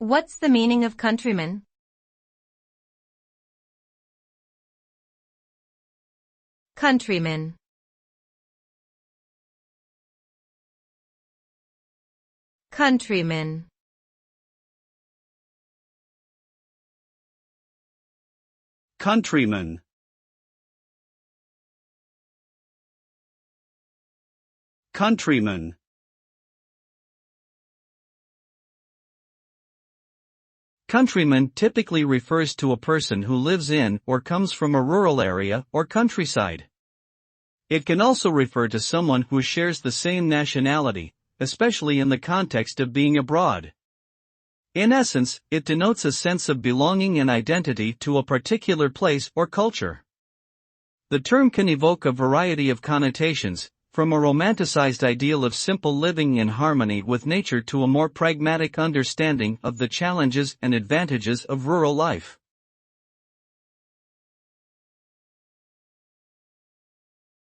What's the meaning of countryman? Countryman. Countryman. Countryman. Countryman. Countryman typically refers to a person who lives in or comes from a rural area or countryside. It can also refer to someone who shares the same nationality, especially in the context of being abroad. In essence, it denotes a sense of belonging and identity to a particular place or culture. The term can evoke a variety of connotations, from a romanticized ideal of simple living in harmony with nature to a more pragmatic understanding of the challenges and advantages of rural life.